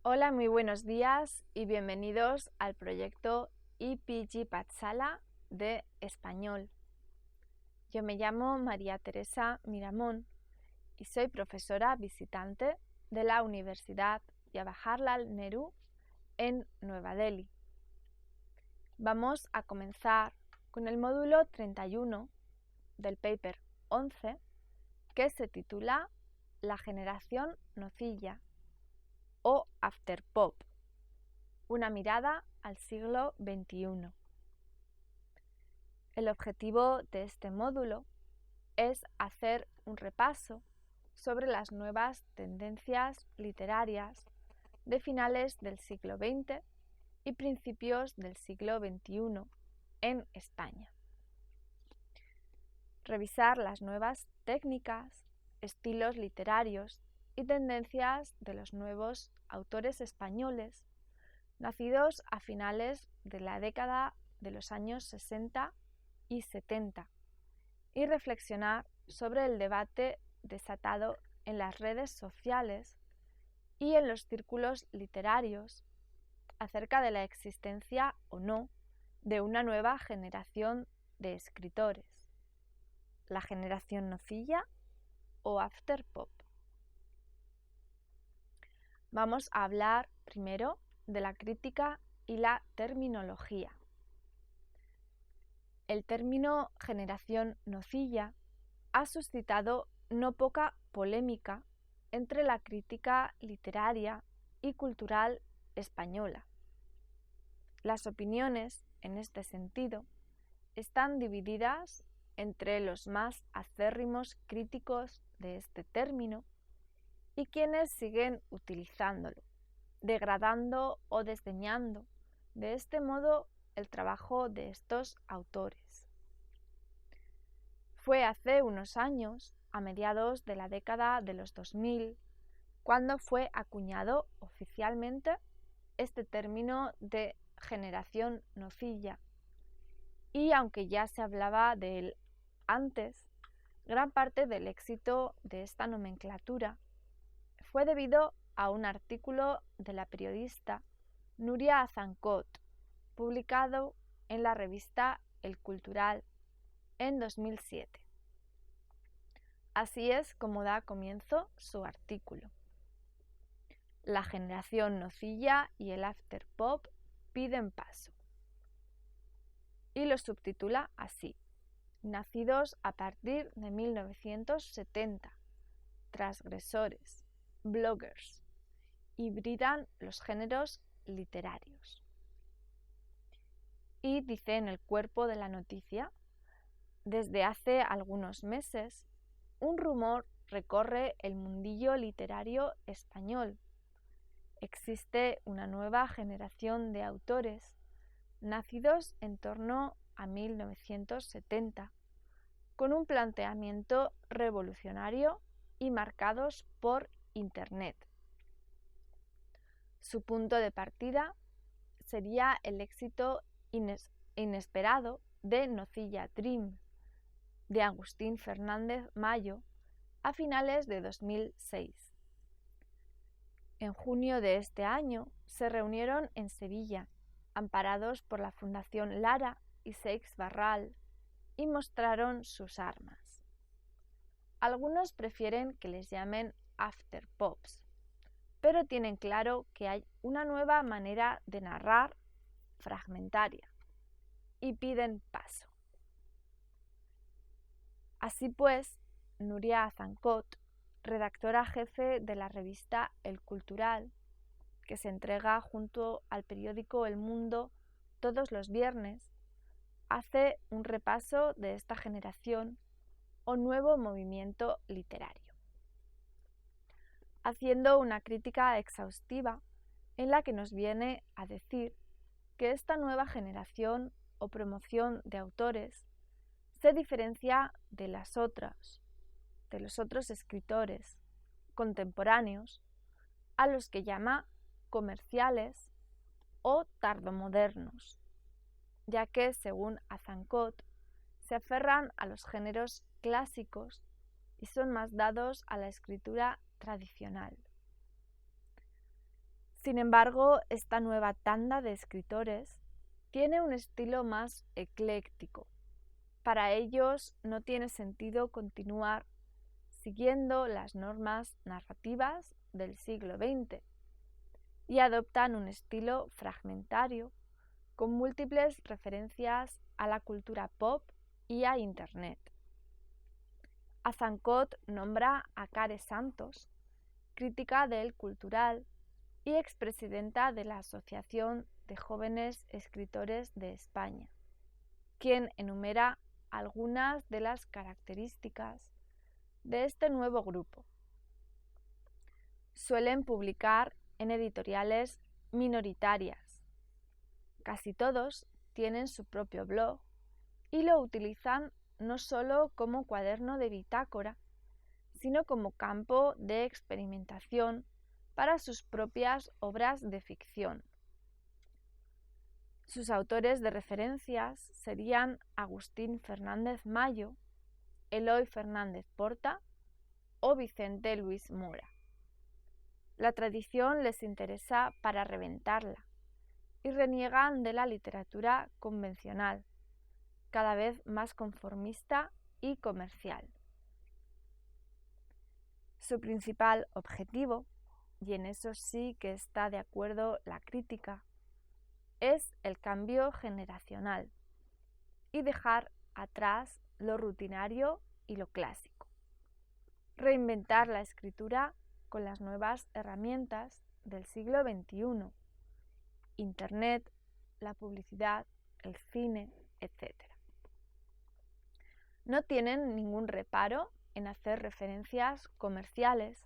Hola, muy buenos días y bienvenidos al proyecto IPG Patsala de Español. Yo me llamo María Teresa Miramón y soy profesora visitante de la Universidad Jawaharlal Nehru en Nueva Delhi. Vamos a comenzar con el módulo 31 del paper 11 que se titula La generación nocilla o Afterpop. Una mirada al siglo XXI. El objetivo de este módulo es hacer un repaso sobre las nuevas tendencias literarias de finales del siglo XX y principios del siglo XXI en España. Revisar las nuevas técnicas, estilos literarios y tendencias de los nuevos autores españoles nacidos a finales de la década de los años 60 y 70, y reflexionar sobre el debate desatado en las redes sociales y en los círculos literarios acerca de la existencia o no de una nueva generación de escritores, la generación nocilla o afterpop. Vamos a hablar primero de la crítica y la terminología. El término generación nocilla ha suscitado no poca polémica entre la crítica literaria y cultural española. Las opiniones, en este sentido, están divididas entre los más acérrimos críticos de este término y quienes siguen utilizándolo, degradando o desdeñando de este modo el trabajo de estos autores. Fue hace unos años, a mediados de la década de los 2000, cuando fue acuñado oficialmente este término de generación nocilla. Y aunque ya se hablaba de él antes, gran parte del éxito de esta nomenclatura fue debido a un artículo de la periodista Nuria Azancot, publicado en la revista El Cultural en 2007. Así es como da comienzo su artículo. La generación nocilla y el afterpop piden paso. Y lo subtitula así: nacidos a partir de 1970, transgresores, bloggers, hibridan los géneros literarios. Y dice en el cuerpo de la noticia: desde hace algunos meses, un rumor recorre el mundillo literario español. Existe una nueva generación de autores nacidos en torno a 1970, con un planteamiento revolucionario y marcados por Internet. Su punto de partida sería el éxito inesperado de Nocilla Dream, de Agustín Fernández Mayo, a finales de 2006. En junio de este año se reunieron en Sevilla, amparados por la Fundación Lara y Seix Barral, y mostraron sus armas. Algunos prefieren que les llamen afterpops, pero tienen claro que hay una nueva manera de narrar fragmentaria y piden paso. Así pues, Nuria Azancot, redactora jefe de la revista El Cultural, que se entrega junto al periódico El Mundo todos los viernes, hace un repaso de esta generación o nuevo movimiento literario, haciendo una crítica exhaustiva en la que nos viene a decir que esta nueva generación o promoción de autores se diferencia de los otros escritores contemporáneos, a los que llama comerciales o tardomodernos, ya que, según Azancot, se aferran a los géneros clásicos y son más dados a la escritura tradicional. Sin embargo, esta nueva tanda de escritores tiene un estilo más ecléctico. Para ellos no tiene sentido continuar siguiendo las normas narrativas del siglo XX y adoptan un estilo fragmentario con múltiples referencias a la cultura pop y a Internet. Azancot nombra a Care Santos, crítica del cultural y expresidenta de la Asociación de Jóvenes Escritores de España, quien enumera algunas de las características de este nuevo grupo. Suelen publicar en editoriales minoritarias. Casi todos tienen su propio blog y lo utilizan no solo como cuaderno de bitácora, sino como campo de experimentación para sus propias obras de ficción. Sus autores de referencias serían Agustín Fernández Mayo, Eloy Fernández Porta o Vicente Luis Mora. La tradición les interesa para reventarla y reniegan de la literatura convencional, cada vez más conformista y comercial. Su principal objetivo, y en eso sí que está de acuerdo la crítica, es el cambio generacional y dejar atrás lo rutinario y lo clásico. Reinventar la escritura con las nuevas herramientas del siglo XXI, Internet, la publicidad, el cine, etc. No tienen ningún reparo en hacer referencias comerciales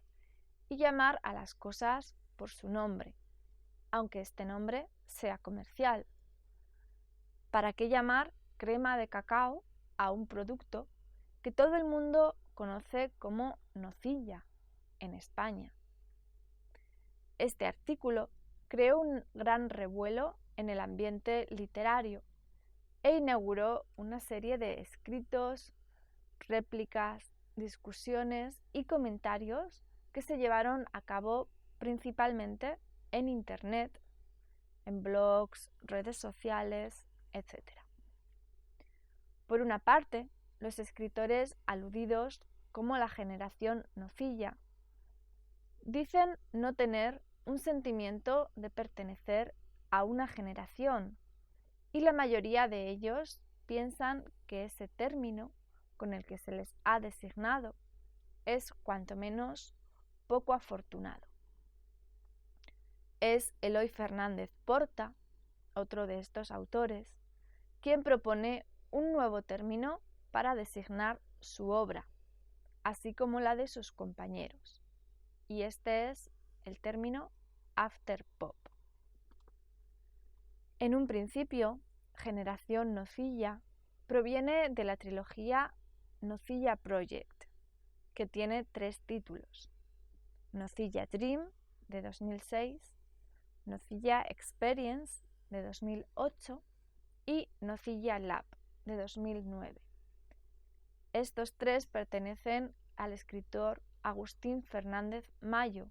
y llamar a las cosas por su nombre, aunque este nombre sea comercial. ¿Para qué llamar crema de cacao a un producto que todo el mundo conoce como nocilla en España? Este artículo creó un gran revuelo en el ambiente literario e inauguró una serie de escritos, réplicas, discusiones y comentarios que se llevaron a cabo principalmente en Internet, en blogs, redes sociales, etc. Por una parte, los escritores aludidos como la generación nocilla dicen no tener un sentimiento de pertenecer a una generación y la mayoría de ellos piensan que ese término con el que se les ha designado es cuanto menos poco afortunado. Es Eloy Fernández Porta, otro de estos autores, quien propone un nuevo término para designar su obra, así como la de sus compañeros, y este es el término afterpop. En un principio, Generación Nocilla proviene de la trilogía Nocilla Project, que tiene 3 títulos: Nocilla Dream, de 2006, Nocilla Experience, de 2008, y Nocilla Lab, de 2009. Estos 3 pertenecen al escritor Agustín Fernández Mayo,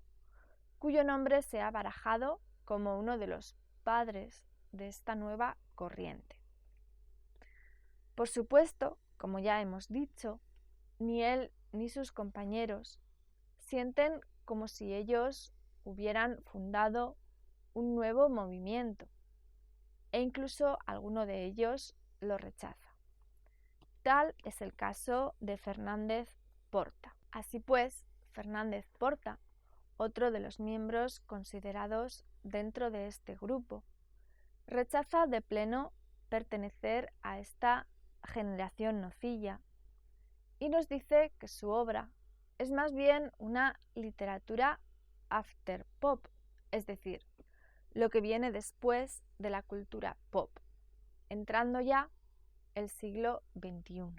cuyo nombre se ha barajado como uno de los padres de esta nueva corriente. Por supuesto, como ya hemos dicho, ni él ni sus compañeros sienten como si ellos hubieran fundado un nuevo movimiento, e incluso alguno de ellos lo rechaza. Tal es el caso de Fernández Porta. Así pues, Fernández Porta, otro de los miembros considerados dentro de este grupo, rechaza de pleno pertenecer a esta generación nocilla y nos dice que su obra es más bien una literatura afterpop, es decir, lo que viene después de la cultura pop, entrando ya el siglo XXI.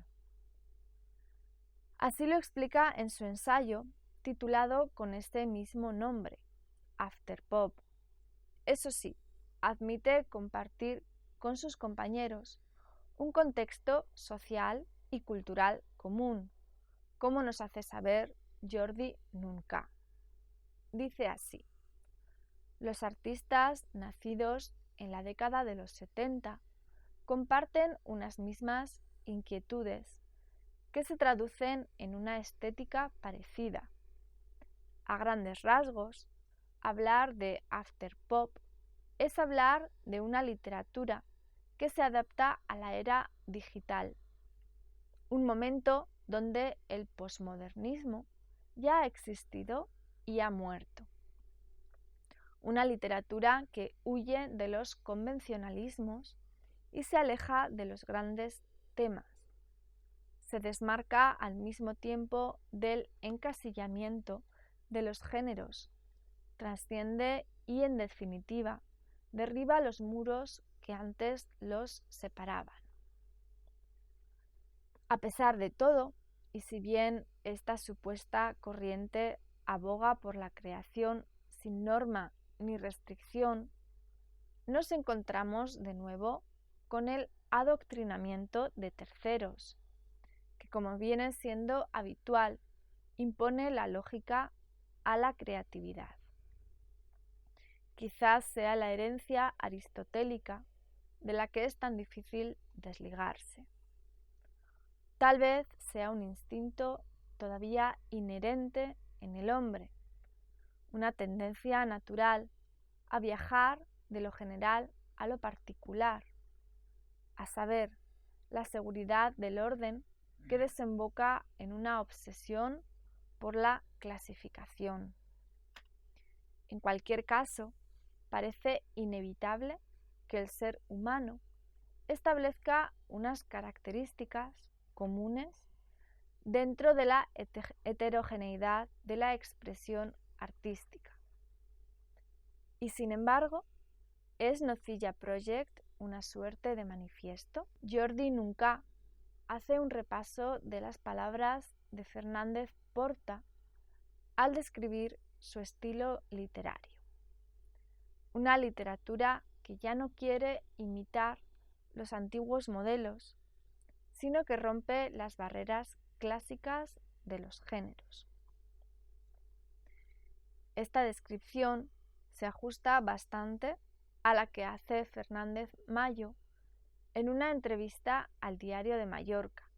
Así lo explica en su ensayo titulado con este mismo nombre, Afterpop. Eso sí, admite compartir con sus compañeros un contexto social y cultural común, como nos hace saber Jordi Nunca. Dice así: Los artistas nacidos en la década de los 70 comparten unas mismas inquietudes que se traducen en una estética parecida. A grandes rasgos, hablar de afterpop es hablar de una literatura que se adapta a la era digital, un momento donde el posmodernismo ya ha existido y ha muerto. Una literatura que huye de los convencionalismos y se aleja de los grandes temas. Se desmarca al mismo tiempo del encasillamiento de los géneros, trasciende y, en definitiva, derriba los muros que antes los separaban. A pesar de todo, y si bien esta supuesta corriente aboga por la creación sin norma ni restricción, nos encontramos de nuevo con el adoctrinamiento de terceros, que, como viene siendo habitual, impone la lógica a la creatividad. Quizás sea la herencia aristotélica de la que es tan difícil desligarse. Tal vez sea un instinto todavía inherente en el hombre, una tendencia natural a viajar de lo general a lo particular, a saber, la seguridad del orden que desemboca en una obsesión por la clasificación. En cualquier caso, parece inevitable que el ser humano establezca unas características comunes dentro de la heterogeneidad de la expresión artística. Y sin embargo, ¿es Nocilla Project una suerte de manifiesto? Jordi Nunca hace un repaso de las palabras de Fernández Porta al describir su estilo literario. Una literatura que ya no quiere imitar los antiguos modelos, sino que rompe las barreras clásicas de los géneros. Esta descripción se ajusta bastante a la que hace Fernández Mayo en una entrevista al Diario de Mallorca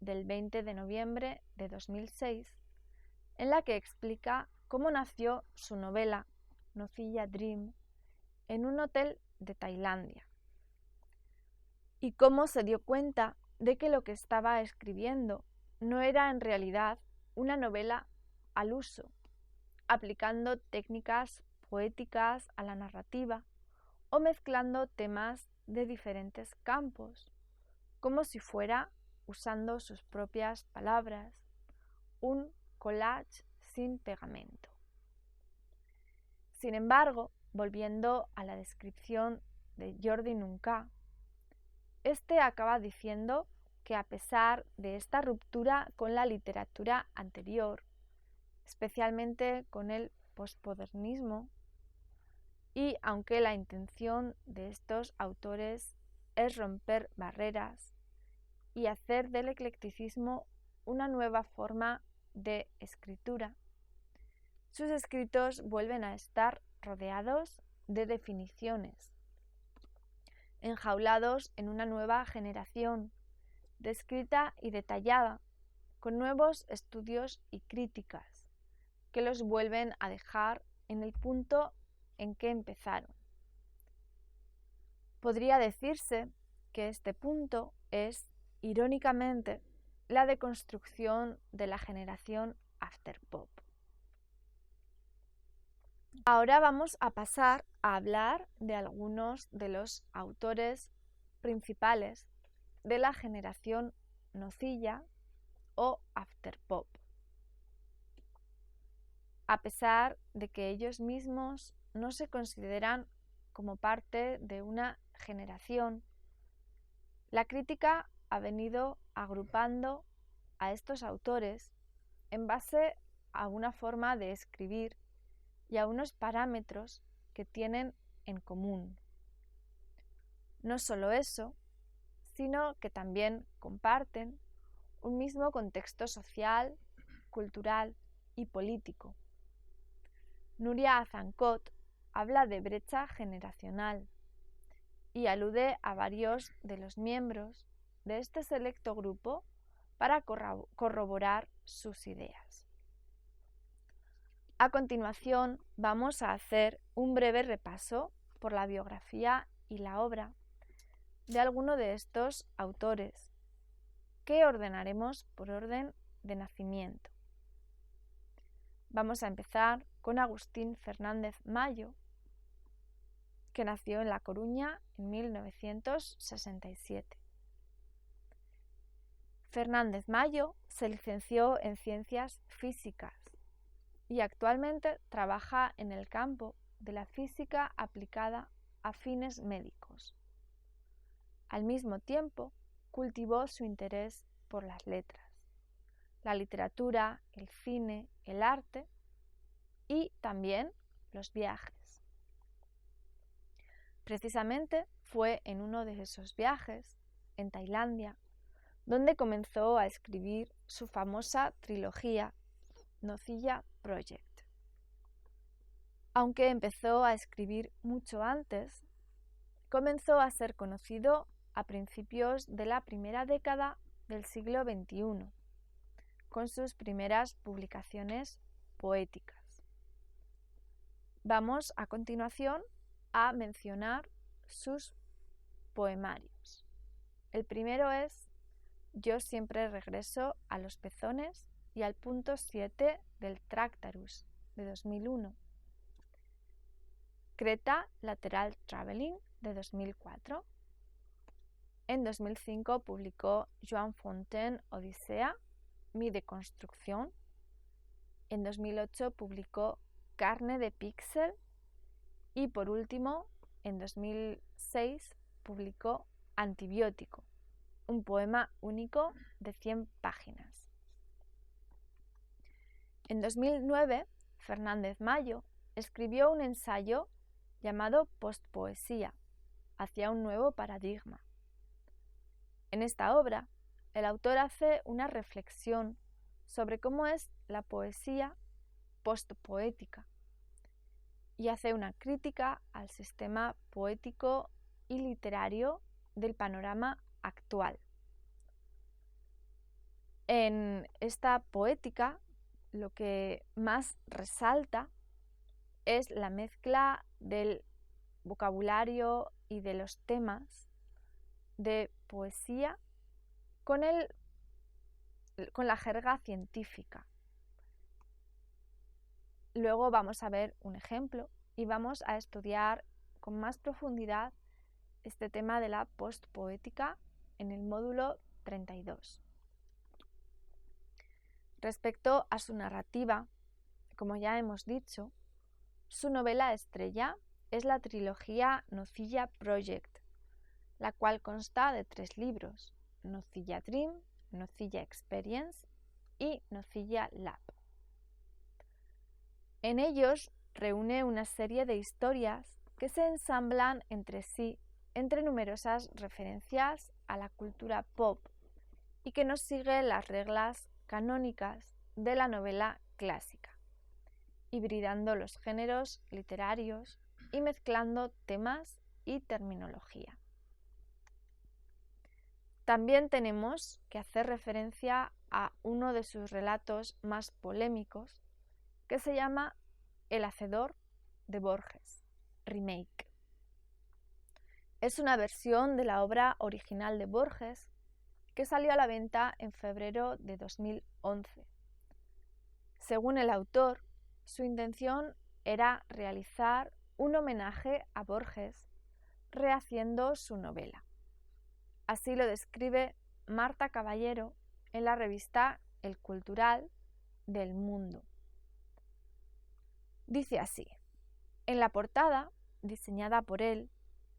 del 20 de noviembre de 2006, en la que explica cómo nació su novela Nocilla Dream en un hotel de Tailandia y cómo se dio cuenta de que lo que estaba escribiendo no era en realidad una novela al uso, aplicando técnicas poéticas a la narrativa o mezclando temas de diferentes campos, como si fuera, usando sus propias palabras, un collage sin pegamento. Sin embargo, volviendo a la descripción de Jordi Nunca, este acaba diciendo que a pesar de esta ruptura con la literatura anterior, especialmente con el posmodernismo, y aunque la intención de estos autores es romper barreras y hacer del eclecticismo una nueva forma de escritura, sus escritos vuelven a estar rodeados de definiciones, enjaulados en una nueva generación, descrita y detallada, con nuevos estudios y críticas, que los vuelven a dejar en el punto en que empezaron. Podría decirse que este punto es, irónicamente, la deconstrucción de la generación afterpop. Ahora vamos a pasar a hablar de algunos de los autores principales de la generación nocilla o afterpop. A pesar de que ellos mismos no se consideran como parte de una generación, la crítica ha venido agrupando a estos autores en base a una forma de escribir y a unos parámetros que tienen en común. No solo eso, sino que también comparten un mismo contexto social, cultural y político. Núria Azancot habla de brecha generacional y alude a varios de los miembros de este selecto grupo para corroborar sus ideas. A continuación, vamos a hacer un breve repaso por la biografía y la obra de alguno de estos autores, que ordenaremos por orden de nacimiento. Vamos a empezar con Agustín Fernández Mayo, que nació en La Coruña en 1967. Fernández Mayo se licenció en Ciencias Físicas y actualmente trabaja en el campo de la física aplicada a fines médicos. Al mismo tiempo, cultivó su interés por las letras, la literatura, el cine, el arte y también los viajes. Precisamente fue en uno de esos viajes, en Tailandia, donde comenzó a escribir su famosa trilogía Nocilla Project. Aunque empezó a escribir mucho antes, comenzó a ser conocido a principios de la primera década del siglo XXI, con sus primeras publicaciones poéticas. Vamos a continuación a mencionar sus poemarios. El primero es Yo siempre regreso a los pezones y al punto 7 del Tractarus, de 2001. Creta Lateral Traveling, de 2004. En 2005 publicó Joan Fontaine Odisea, mi deconstrucción. En 2008 publicó Carne de Píxel y por último, en 2006 publicó Antibiótico, un poema único de 100 páginas. En 2009, Fernández Mayo escribió un ensayo llamado Postpoesía, hacia un nuevo paradigma. En esta obra, el autor hace una reflexión sobre cómo es la poesía postpoética y hace una crítica al sistema poético y literario del panorama actual. En esta poética, lo que más resalta es la mezcla del vocabulario y de los temas de poesía con la jerga científica. Luego vamos a ver un ejemplo y vamos a estudiar con más profundidad este tema de la postpoética en el módulo 32. Respecto a su narrativa, como ya hemos dicho, su novela estrella es la trilogía Nocilla Project, la cual consta de 3 libros: Nocilla Dream, Nocilla Experience y Nocilla Lab. En ellos reúne una serie de historias que se ensamblan entre sí entre numerosas referencias a la cultura pop y que no sigue las reglas canónicas de la novela clásica, hibridando los géneros literarios y mezclando temas y terminología. También tenemos que hacer referencia a uno de sus relatos más polémicos, que se llama El Hacedor de Borges, remake. Es una versión de la obra original de Borges que salió a la venta en febrero de 2011. Según el autor, su intención era realizar un homenaje a Borges rehaciendo su novela. Así lo describe Marta Caballero en la revista El Cultural del Mundo. Dice así: en la portada, diseñada por él,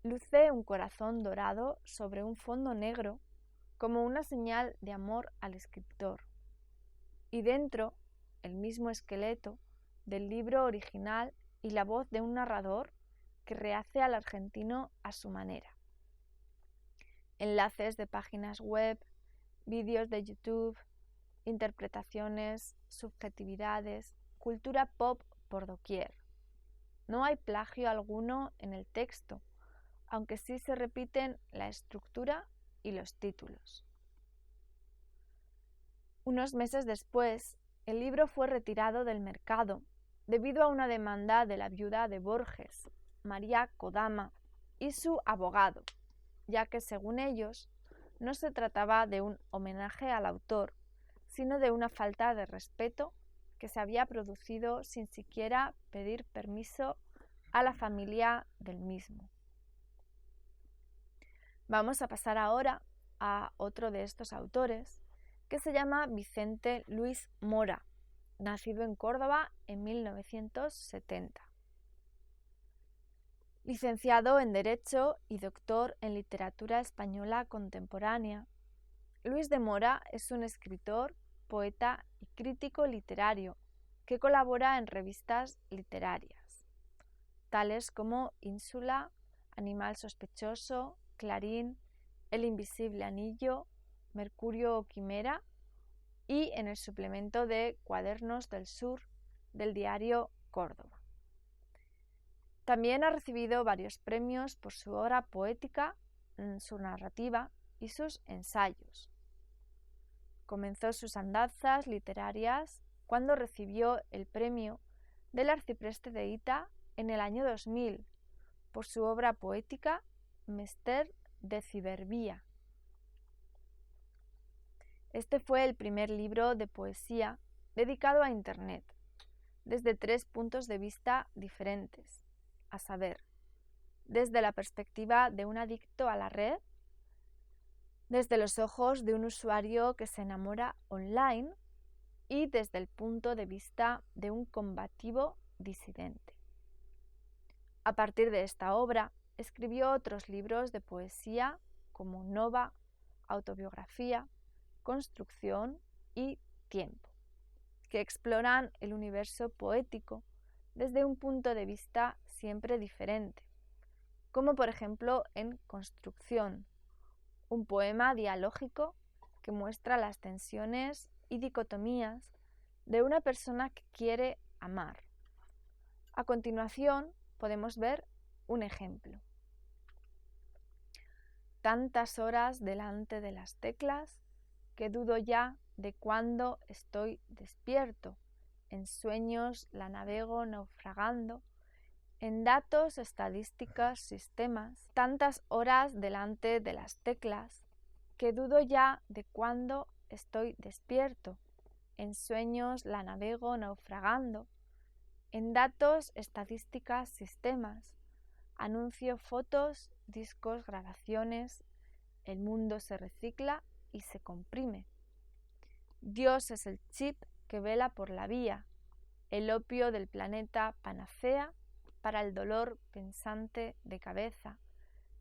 luce un corazón dorado sobre un fondo negro como una señal de amor al escritor, y dentro el mismo esqueleto del libro original y la voz de un narrador que rehace al argentino a su manera. Enlaces de páginas web, vídeos de YouTube, interpretaciones, subjetividades, cultura pop por doquier. No hay plagio alguno en el texto, aunque sí se repiten la estructura y los títulos. Unos meses después, el libro fue retirado del mercado debido a una demanda de la viuda de Borges, María Kodama, y su abogado, ya que según ellos no se trataba de un homenaje al autor, sino de una falta de respeto que se había producido sin siquiera pedir permiso a la familia del mismo. Vamos a pasar ahora a otro de estos autores, que se llama Vicente Luis Mora, nacido en Córdoba en 1970. Licenciado en Derecho y doctor en Literatura Española Contemporánea, Luis de Mora es un escritor, poeta y crítico literario que colabora en revistas literarias, tales como Ínsula, Animal Sospechoso, Clarín, El Invisible Anillo, Mercurio o Quimera, y en el suplemento de Cuadernos del Sur del diario Córdoba. También ha recibido varios premios por su obra poética, su narrativa y sus ensayos. Comenzó sus andanzas literarias cuando recibió el premio del Arcipreste de Hita en el año 2000 por su obra poética Mester de Ciberbía. Este fue el primer libro de poesía dedicado a Internet, desde 3 puntos de vista diferentes, a saber, desde la perspectiva de un adicto a la red, desde los ojos de un usuario que se enamora online y desde el punto de vista de un combativo disidente. A partir de esta obra, escribió otros libros de poesía como Nova, Autobiografía, Construcción y Tiempo, que exploran el universo poético desde un punto de vista siempre diferente, como por ejemplo en Construcción, un poema dialógico que muestra las tensiones y dicotomías de una persona que quiere amar. A continuación podemos ver un ejemplo. Tantas horas delante de las teclas que dudo ya de cuándo estoy despierto. En sueños la navego naufragando, en datos, estadísticas, sistemas. Tantas horas delante de las teclas que dudo ya de cuándo estoy despierto. En sueños la navego naufragando, en datos, estadísticas, sistemas. Anuncio fotos, discos, grabaciones. El mundo se recicla y se comprime. Dios es el chip que vela por la vía, el opio del planeta panacea para el dolor pensante de cabeza.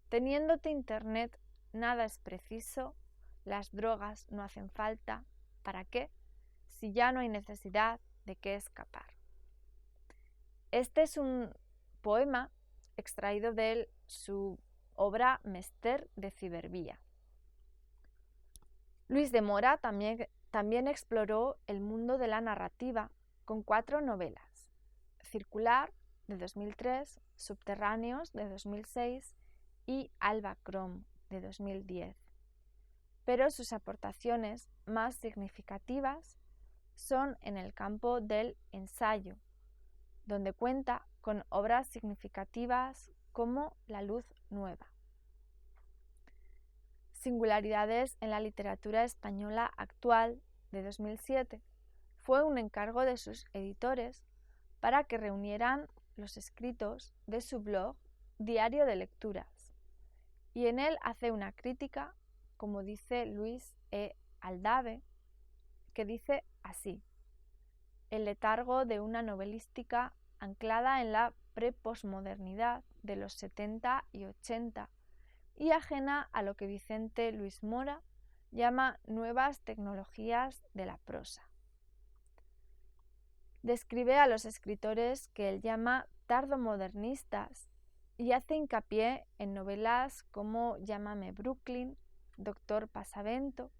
Teniéndote internet nada es preciso, las drogas no hacen falta, ¿para qué? Si ya no hay necesidad de qué escapar. Este es un poema extraído de su obra Mester de Ciberbía. Luis de Mora también exploró el mundo de la narrativa con 4 novelas: Circular, de 2003, Subterráneos, de 2006 y Alba Crom, de 2010. Pero sus aportaciones más significativas son en el campo del ensayo, donde cuenta con obras significativas como La luz nueva. Singularidades en la literatura española actual, de 2007, fue un encargo de sus editores para que reunieran los escritos de su blog Diario de Lecturas, y en él hace una crítica, como dice Luis E. Aldave, que dice así: el letargo de una novelística anclada en la preposmodernidad de los 70 y 80 y ajena a lo que Vicente Luis Mora llama nuevas tecnologías de la prosa. Describe a los escritores que él llama tardomodernistas y hace hincapié en novelas como Llámame Brooklyn, Doctor Pasavento,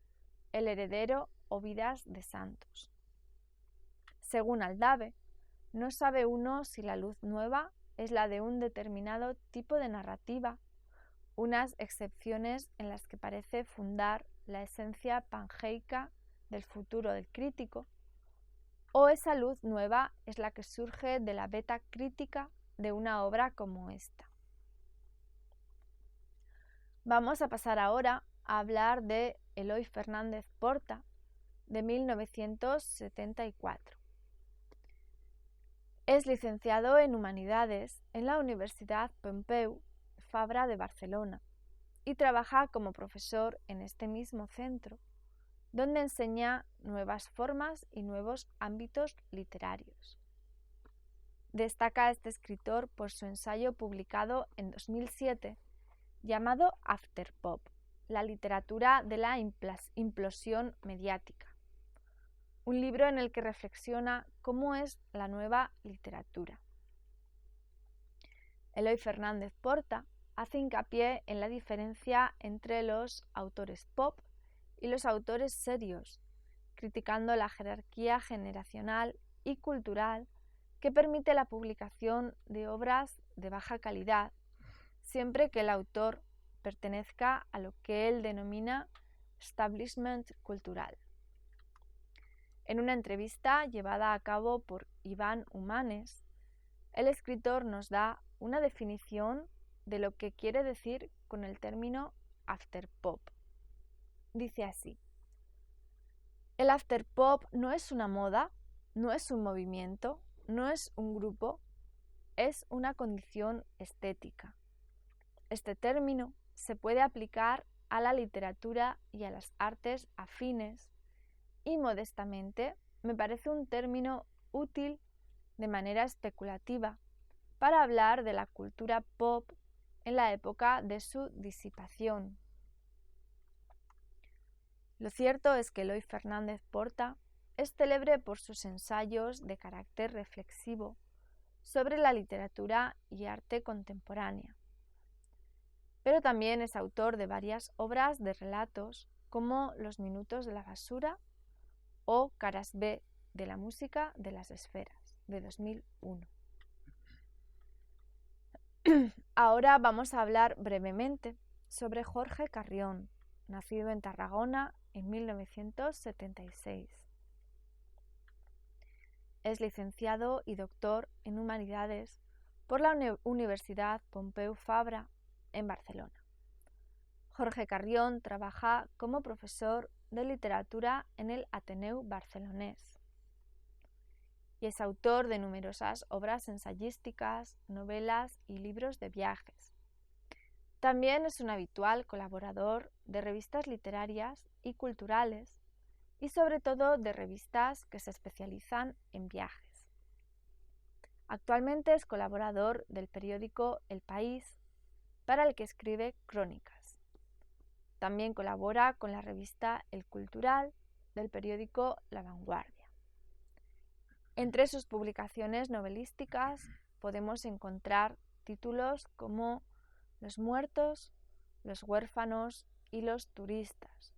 El heredero o Vidas de Santos. Según Aldave, no sabe uno si la luz nueva es la de un determinado tipo de narrativa, unas excepciones en las que parece fundar la esencia pangeica del futuro del crítico, o esa luz nueva es la que surge de la beta crítica de una obra como esta. Vamos a pasar ahora a hablar de Eloy Fernández Porta, de 1974. Es licenciado en Humanidades en la Universidad Pompeu Fabra de Barcelona y trabaja como profesor en este mismo centro, donde enseña nuevas formas y nuevos ámbitos literarios. Destaca este escritor por su ensayo publicado en 2007 llamado Afterpop, la literatura de la implosión mediática, un libro en el que reflexiona cómo es la nueva literatura. Eloy Fernández Porta hace hincapié en la diferencia entre los autores pop y los autores serios, criticando la jerarquía generacional y cultural que permite la publicación de obras de baja calidad, siempre que el autor pertenezca a lo que él denomina establishment cultural. En una entrevista llevada a cabo por Iván Humanes, el escritor nos da una definición de lo que quiere decir con el término afterpop. Dice así: el afterpop no es una moda, no es un movimiento, no es un grupo, es una condición estética. Este término se puede aplicar a la literatura y a las artes afines y, modestamente, me parece un término útil de manera especulativa para hablar de la cultura pop en la época de su disipación. Lo cierto es que Eloy Fernández Porta es célebre por sus ensayos de carácter reflexivo sobre la literatura y arte contemporánea, pero también es autor de varias obras de relatos como Los minutos de la basura o Caras B de la música de las esferas, de 2001. Ahora vamos a hablar brevemente sobre Jorge Carrión, nacido en Tarragona en 1976. Es licenciado y doctor en Humanidades por la Universidad Pompeu Fabra en Barcelona. Jorge Carrión trabaja como profesor de literatura en el Ateneu Barcelonés y es autor de numerosas obras ensayísticas, novelas y libros de viajes. También es un habitual colaborador de revistas literarias y culturales y sobre todo de revistas que se especializan en viajes. Actualmente es colaborador del periódico El País, para el que escribe crónicas. También colabora con la revista El Cultural del periódico La Vanguardia. Entre sus publicaciones novelísticas podemos encontrar títulos como Los muertos, Los huérfanos y Los turistas,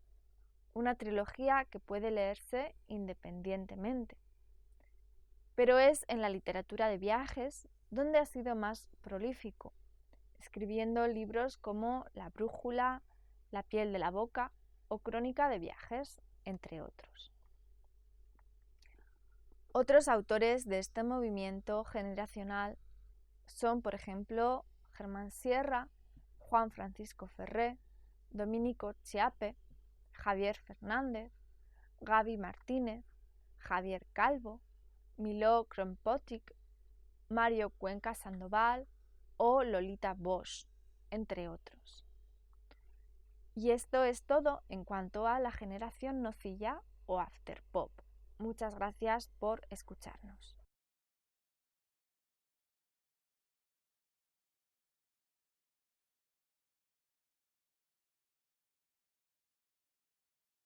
una trilogía que puede leerse independientemente. Pero es en la literatura de viajes donde ha sido más prolífico, escribiendo libros como La brújula, La piel de la boca o Crónica de viajes, entre otros. Otros autores de este movimiento generacional son, por ejemplo, Germán Sierra, Juan Francisco Ferré, Dominico Chiappe, Javier Fernández, Gaby Martínez, Javier Calvo, Miló Kropotkin, Mario Cuenca Sandoval o Lolita Bosch, entre otros. Y esto es todo en cuanto a la generación nocilla o afterpop. Muchas gracias por escucharnos.